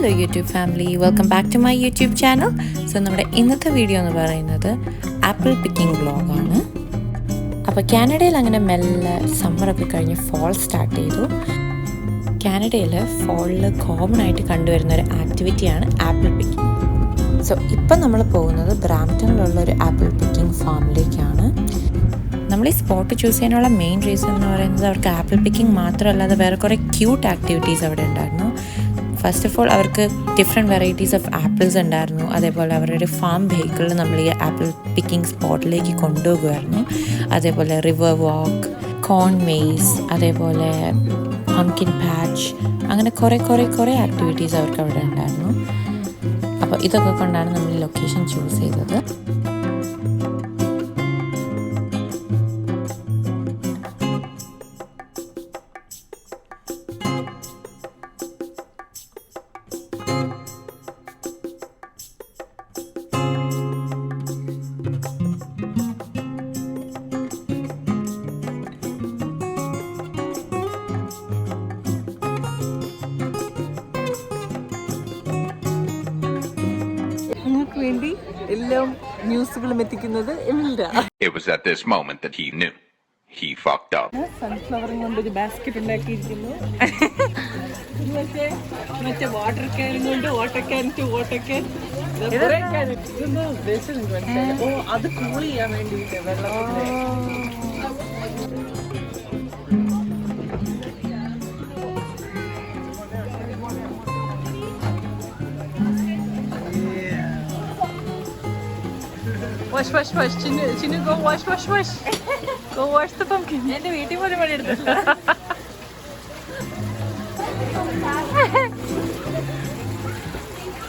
Hello YouTube family, welcome back to my YouTube channel. So നമ്മുടെ ഇന്നത്തെ video എന്ന് പറയുന്നത് ആപ്പിൾ പിക്കിംഗ് വ്ളോഗാണ്. അപ്പോൾ കാനഡയിൽ അങ്ങനെ മെല്ലെ സമ്മറൊക്കെ കഴിഞ്ഞ് ഫോൾ സ്റ്റാർട്ട് ചെയ്തു. കാനഡയിൽ ഫോളിൽ കോമൺ ആയിട്ട് കണ്ടുവരുന്ന ഒരു ആക്ടിവിറ്റിയാണ് ആപ്പിൾ പിക്കിംഗ്. സോ ഇപ്പം നമ്മൾ പോകുന്നത് ബ്രാംപ്ടണിലുള്ള ഒരു ആപ്പിൾ പിക്കിംഗ് ഫാമിലേക്കാണ്. നമ്മൾ ഈ സ്പോട്ട് ചൂസ് ചെയ്യാനുള്ള മെയിൻ റീസൺ എന്ന് പറയുന്നത് അവർക്ക് ആപ്പിൾ പിക്കിംഗ് മാത്രമല്ലാതെ വേറെ കുറേ ക്യൂട്ട് ആക്ടിവിറ്റീസ് അവിടെ ഉണ്ടായിരുന്നു. ഫസ്റ്റ് ഓഫ് ഓൾ അവർക്ക് ഡിഫറെൻറ്റ് വെറൈറ്റീസ് ഓഫ് ആപ്പിൾസ് ഉണ്ടായിരുന്നു. അതേപോലെ അവരുടെ ഒരു ഫാം വെഹിക്കിളിൽ നമ്മൾ ഈ ആപ്പിൾ പിക്കിംഗ് സ്പോട്ടിലേക്ക് കൊണ്ടുപോകുമായിരുന്നു. അതേപോലെ റിവർ വാക്ക്, കോൺ മെയ്സ്, അതേപോലെ പംകിൻ പാച്ച്, അങ്ങനെ കുറേ ആക്ടിവിറ്റീസ് അവർക്ക് അവിടെ ഉണ്ടായിരുന്നു. അപ്പോൾ ഇതൊക്കെ കൊണ്ടാണ് നമ്മൾ ഈ ലൊക്കേഷൻ ചൂസ് ചെയ്തത്. It was at this moment that he knew he fucked up. സൺഫ്ലവറും കൊണ്ട് ഒരു ബാസ്ക്കറ്റ് ഉണ്ടാക്കിയിരിക്കുന്നു. മറ്റേ വാട്ടർ ക്യാനും കൊണ്ട് വാട്ടർ ക്യാൻ അത് കൂൾ ചെയ്യാൻ വേണ്ടിയിട്ട് വെള്ളത്തിന്റെ. Wash. Chinu, go wash. Go wash the pumpkin. എന്റെ വീട്ടിൽ പോലും പണി എടുത്തില്ല.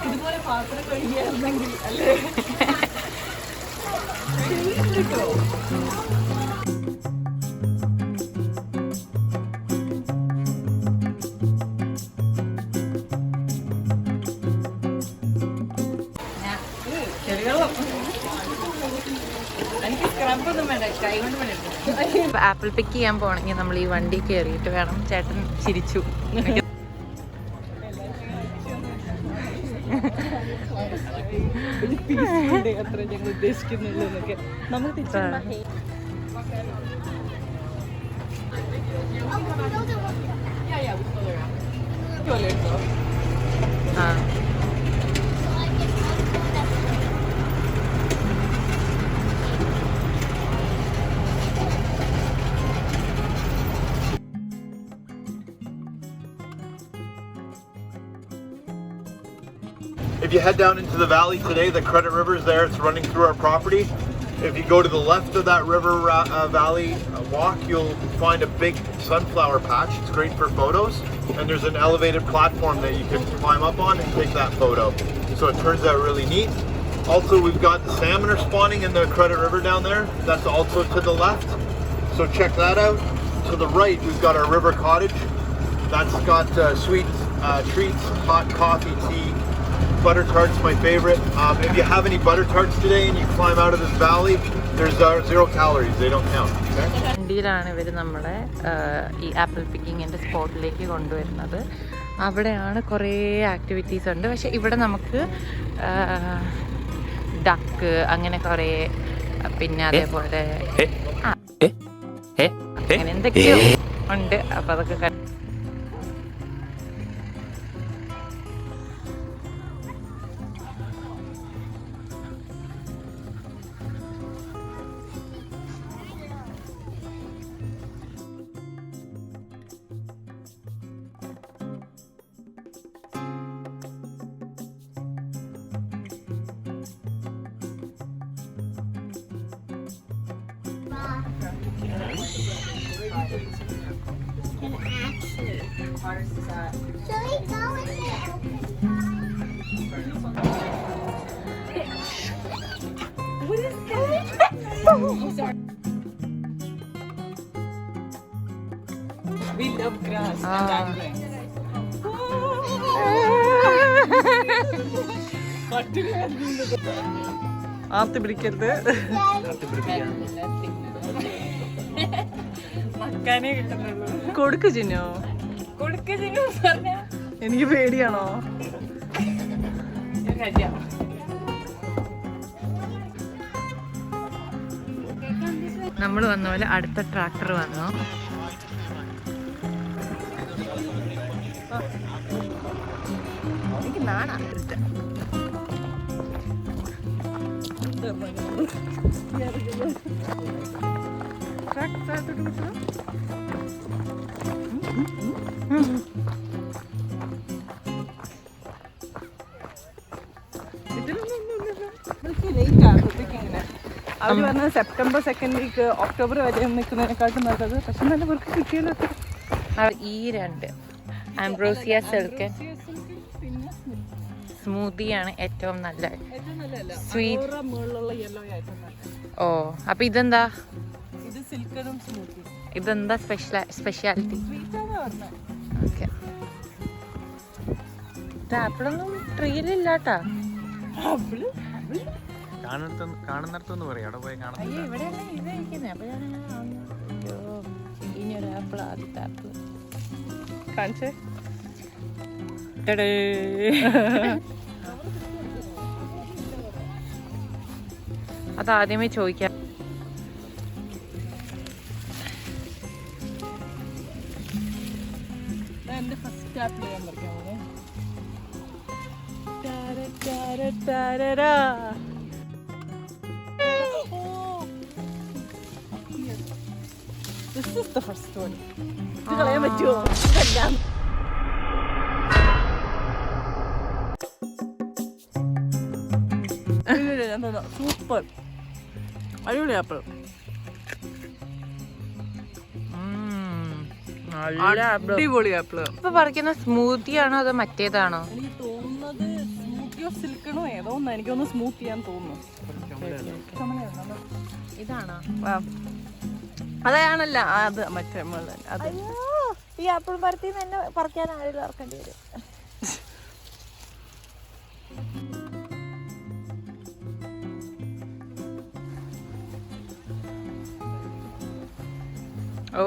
ഇതുപോലെ പാത്രം കഴുകിയായിരുന്നെങ്കിൽ അല്ലേ? ആപ്പിൾ പിക്ക് ചെയ്യാൻ പോകണമെങ്കിൽ നമ്മൾ ഈ വണ്ടി കയറിയിട്ട് വേണം. ചേട്ടൻ ചിരിച്ചു. അത്ര ഞങ്ങൾ ഉദ്ദേശിക്കുന്നുള്ളൂ എന്നൊക്കെ നമുക്ക് If you head down into the valley today, the Credit River is there. It's running through our property. If you go to the left of that river valley walk, you'll find a big sunflower patch. It's great for photos. And there's an elevated platform that you can climb up on and take that photo. So it turns out really neat. Also, we've got the salmon are spawning in the Credit River down there. That's also to the left. So check that out. To the right, we've got our river cottage. That's got sweet treats, hot coffee, tea. Butter tarts, my favorite. If you have any butter tarts today and you climb out of this valley, there's 0 calories. They don't count. Okay? വണ്ടിയിലാണ് ഇവർ നമ്മളെ ഈ apple പിക്കിങ്ങിൻ്റെ സ്പോട്ടിലേക്ക് കൊണ്ടുവരുന്നത്. അവിടെയാണ് കുറേ activities ഉണ്ട്. പക്ഷെ ഇവിടെ നമുക്ക് ഡക്ക് അങ്ങനെ കുറേ, പിന്നെ അതേപോലെ അങ്ങനെ എന്തൊക്കെയോ ഉണ്ട്. അപ്പം അതൊക്കെ We love grass and dangling. ആർത്തി പിടിക്കരുത്. മക്കാനേ കിട്ടുന്നുള്ളൂ. കൊടുക്ക് ചിന്നു, കൊടുക്ക് ചിന്നു പറഞ്ഞ എനിക്ക് പേടിയാണോ? നമ്മൾ വന്ന പോലെ അടുത്ത ട്രാക്ടർ വന്നു. എനിക്ക് നാണാ അവര് പറഞ്ഞത് സെപ്റ്റംബർ 2nd വീക്ക് ഒക്ടോബർ വരെ നിൽക്കുന്നതിനെക്കാട്ടും നല്ലത്. പക്ഷെ നല്ല വർക്ക് കിട്ടിയല്ലോ. ഈ രണ്ട് ആംബ്രോസിയ സിൽക്ക് സ്മൂത്തിയാണ് ഏറ്റവും നല്ല സ്വീറ്റ്. ഓ അപ്പൊ ഇതെന്താ? ഇത് സിൽക്കനും സ്മൂത്തി. ഇതെന്താ സ്പെഷ്യാലിറ്റി? ഓക്കെ. ഇത് ആപ്പിളൊന്നും ട്രീയിലില്ലാട്ടാ. കാണുന്നിടത്തൊന്നും പറയാം. അവിടെ പോയി കാണാം. അയ്യോ ഇവിടെയല്ല ഇതായിരിക്കുന്നേ. അപ്പൊ ഞാൻ അയ്യോ ഇനിയൊരു ആപ്പിൾ, ആദ്യത്തെ ആപ്പിൾ കാണിച്ചേ. അതാദ്യമേ ചോദിക്കാം. എന്റെ ഫസ്റ്റ് ആപ്പിൾ ഞാൻ പറിക്കാൻ പോണേ. This is the first one. ഇത് കളയാൻ പറ്റുമോ? ഇതെല്ലാം സൂപ്പർ അടിപൊളി ആപ്പിൾ. അടിപൊളി ആപ്പിള്. ഇപ്പൊ പറിക്കുന്ന സ്മൂത്തി ആണോ അതോ മറ്റേതാണോ? എനിക്ക് തോന്നുന്നത് സ്മൂത്തിയോ സിൽക്കണോ ഏതോ ഒന്ന്. എനിക്കൊന്ന് സ്മൂത്ത് ചെയ്യാൻ തോന്നുന്നു. ഇതാണോ? അതാണല്ല അത് മറ്റേ അത്. ഈ ആപ്പിൾ പറിത്തി തന്നെ പറിക്കാൻ ആരെങ്കിലും ഇറക്കേണ്ടി വരും. ഓ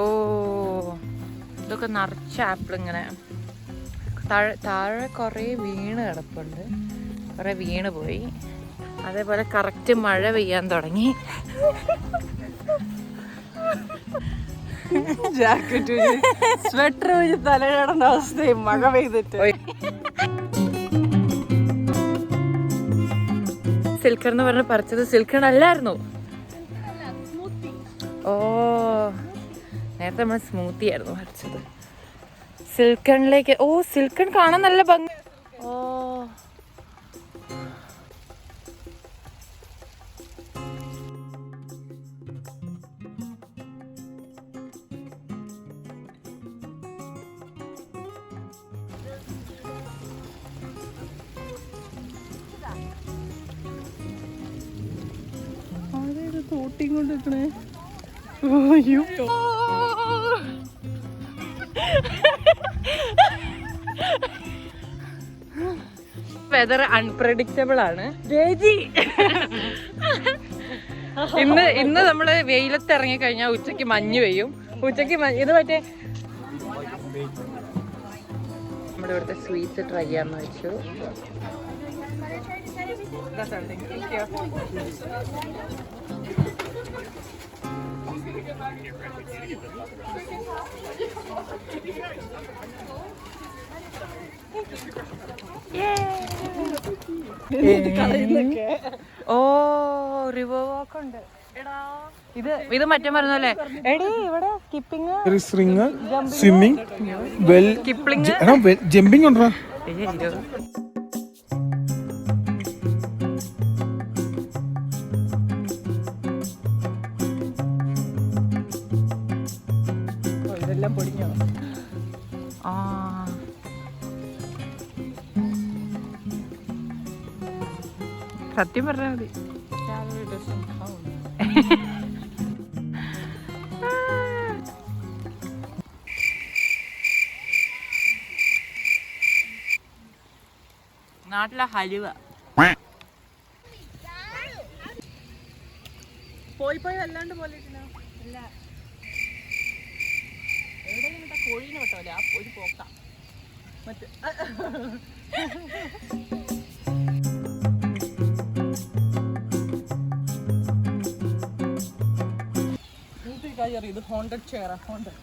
ഇതൊക്കെ നിറച്ച ആപ്പിൾ ഇങ്ങനെ താഴെ കുറേ വീണ് കിടപ്പുണ്ട്. കുറേ വീണ് പോയി. അതേപോലെ കറക്റ്റ് മഴ പെയ്യാൻ തുടങ്ങി. ജാക്കറ്റ് സ്വെറ്റർ വെച്ച് തലയിടേണ്ട അവസ്ഥയും മഴ പെയ്തിട്ട്. സിൽക്കർ എന്ന് പറഞ്ഞ് പറിച്ചത് സിൽക്കൺ അല്ലായിരുന്നു. ഓ നേരത്തെ നമ്മൾ സ്മൂത്തി ആയിരുന്നു പറിച്ചത്. സിൽക്കണിലേക്ക്. ഓ സിൽക്കൺ കാണാൻ നല്ല ഭംഗി. ഓ തോട്ടിയും കൊണ്ട് നിൽക്കണേ. അയ്യോ വെതർ അൺപ്രഡിക്റ്റബിൾ ആണ്. ഇന്ന് നമ്മള് വെയിലത്ത് ഇറങ്ങി കഴിഞ്ഞാൽ ഉച്ചക്ക് മഞ്ഞ് പെയ്യും. ഉച്ചക്ക് ഇത് മറ്റേ നമ്മുടെ ഇവിടുത്തെ സ്വീറ്റ്സ് ട്രൈ ചെയ്യാന്ന് വെച്ചു. ഓ റിവർ വാക്ക് ഉണ്ട്. ഇത് മറ്റേ പറഞ്ഞല്ലേ എടി ഇവിടെ സ്കിപ്പിംഗ് സ്വിമ്മിങ് ജമ്പിങ് ഉണ്ടോ? ഇതെല്ലാം പൊടിഞ്ഞോ? ആ സത്യം പറഞ്ഞാൽ മതി. നാട്ടിലെ ഹലുവ പോയി വല്ലാണ്ട് പോലെ ഇല്ല. എവിടെ കോഴീനെ വിട്ടോലെ ആ ഒരു പോക്ക മറ്റേ കയറി. ഇത് ഹോണ്ടഡ് ചെയറാ. ഹോണ്ടഡ്.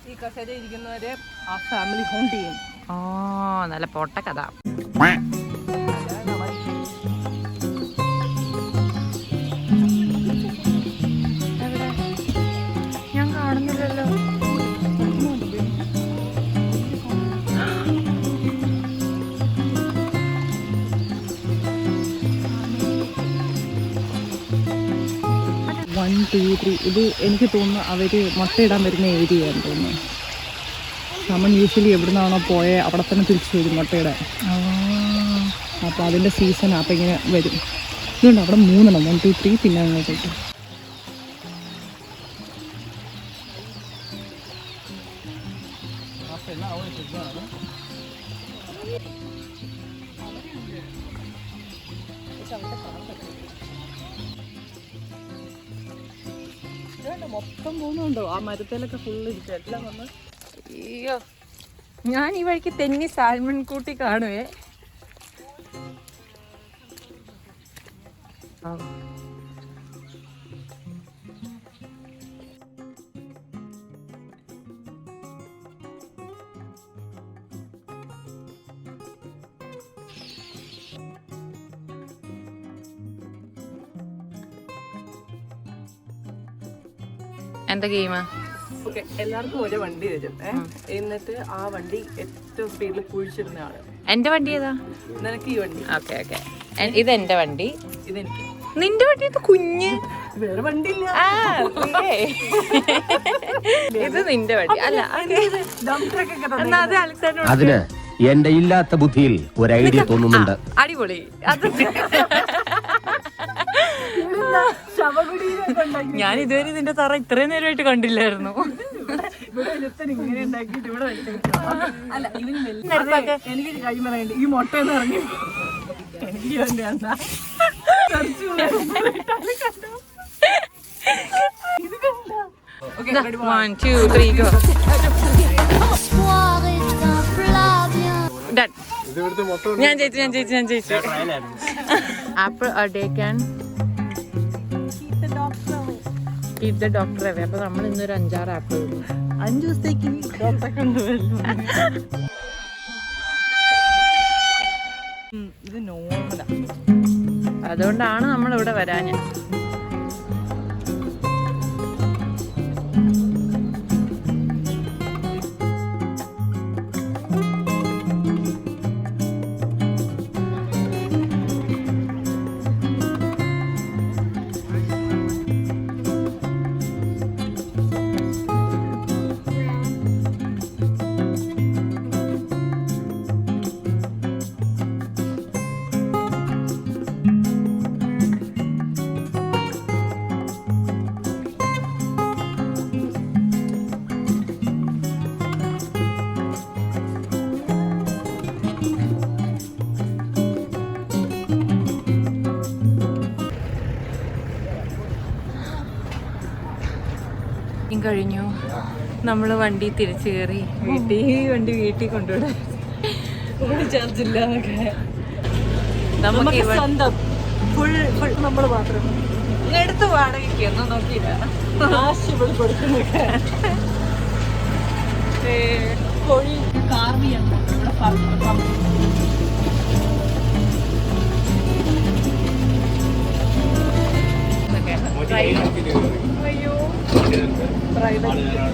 ഈ കസേര ഇരിക്കുന്നവരെ ആ ഫാമിലി ഹോണ്ട് ചെയ്യും. ഓ നല്ല പൊട്ട കഥ. ഞാൻ കാണുന്നില്ലല്ലോ. One two three. ഇത് എനിക്ക് തോന്നുന്നു അവര് മുട്ടയിടാൻ വരുന്ന ഏരിയയാണെന്ന് തോന്നുന്നു. നമ്മൾ യൂഷ്വലി എവിടുന്നാണോ പോയത് അവിടെ തന്നെ തിരിച്ചു വരും മുട്ടയിടാൻ. അപ്പോൾ അതിൻ്റെ സീസണാണ്. അപ്പം ഇങ്ങനെ വരും. ഇതുകൊണ്ട് അവിടെ 3 1 2 3 പിന്നെ അങ്ങോട്ടേക്ക്. മൊത്തം പോകുന്നുണ്ടോ? ആ മരത്തിലൊക്കെ ഫുള്ള് ഇരിക്കും. എല്ലാം വന്ന് അയ്യോ, ഞാൻ ഈ വഴിക്ക് തെന്നി സാൽമൺ കൂട്ടി കാണുവേ. എന്താ ഗെയിമാ? ഓക്കെ, എല്ലാവർക്കും ഒരു വണ്ടി തരും. എന്നിട്ട് ആ വണ്ടി ഏറ്റവും സ്പീഡിൽ കുഴിച്ചിടുന്ന ആള്. എന്റെ വണ്ടി ഏതാ? നിനക്ക് ഈ വണ്ടി. ഓക്കെ ഓക്കെ, ഇത് എന്റെ വണ്ടി. ഇതെനിക്ക്. നിന്റെ വണ്ടി ഇത് കുഞ്ഞ്. വേറെ വണ്ടി ഇല്ല. ഇത് നിന്റെ വണ്ടി അല്ല. എന്നാ അത് അലക്സാണ്ടർ. അതിന് എന്റെ ഇല്ലാത്ത ബുദ്ധിയിൽ ഒരു ഐഡിയ തോന്നുന്നുണ്ട്. അടിപൊളി. അത് ഞാൻ ഇതുവരെ ഇതിന്റെ തറ ഇത്രയും നേരമായിട്ട് കണ്ടില്ലായിരുന്നു. എനിക്ക് കൈ പറയണ്ട. ഈ മുട്ടയെന്ന് ഇറങ്ങി എനിക്ക് വേണ്ട. One, two, three, go. Done. ഞാൻ ജയിച്ചു. Apple a day can keep the doctor away. അപ്പൊ നമ്മൾ ഇന്നൊരു 5-6 ആപ്പിൾ 5 ദിവസത്തേക്ക് ഡോക്ടറെ കൊണ്ടുവരുന്നു. ഇത് നോർമലാ. അതുകൊണ്ടാണ് നമ്മൾ ഇവിടെ വരാൻ. കഴിഞ്ഞു. നമ്മൾ വണ്ടി തിരിച്ചു കയറി വീട്ടിൽ കൊണ്ടുവിടാൻ. ചാർജില്ല. നമുക്ക് സ്വന്തം ഫുൾ നമ്മൾ മാത്രം എടുത്ത് വാടകയ്ക്ക് ഒന്നും നോക്കിയില്ല. കോഴി കാർവിയാണ് ഇവിടെ.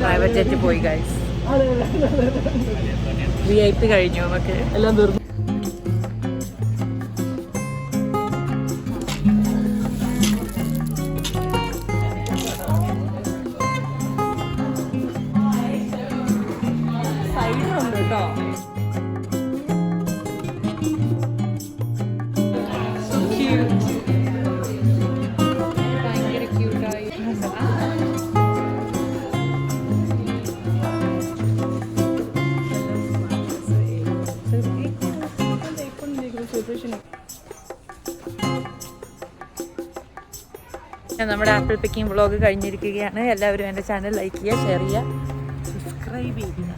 പ്രൈവറ്റ് ജെറ്റ് പോയി ഗൈസ്. VIP കഴിഞ്ഞു. നമുക്ക് എല്ലാം തീർന്നു. സൈഡിലുണ്ട് കേട്ടോ. ഭയങ്കര ക്യൂട്ടായി. നമ്മുടെ ആപ്പിൾ പിക്കിംഗ് വ്ളോഗ് കഴിഞ്ഞിരിക്കുകയാണ്. എല്ലാവരും എൻ്റെ ചാനൽ ലൈക്ക് ചെയ്യുക, ഷെയർ ചെയ്യുക, സബ്സ്ക്രൈബ് ചെയ്യുക.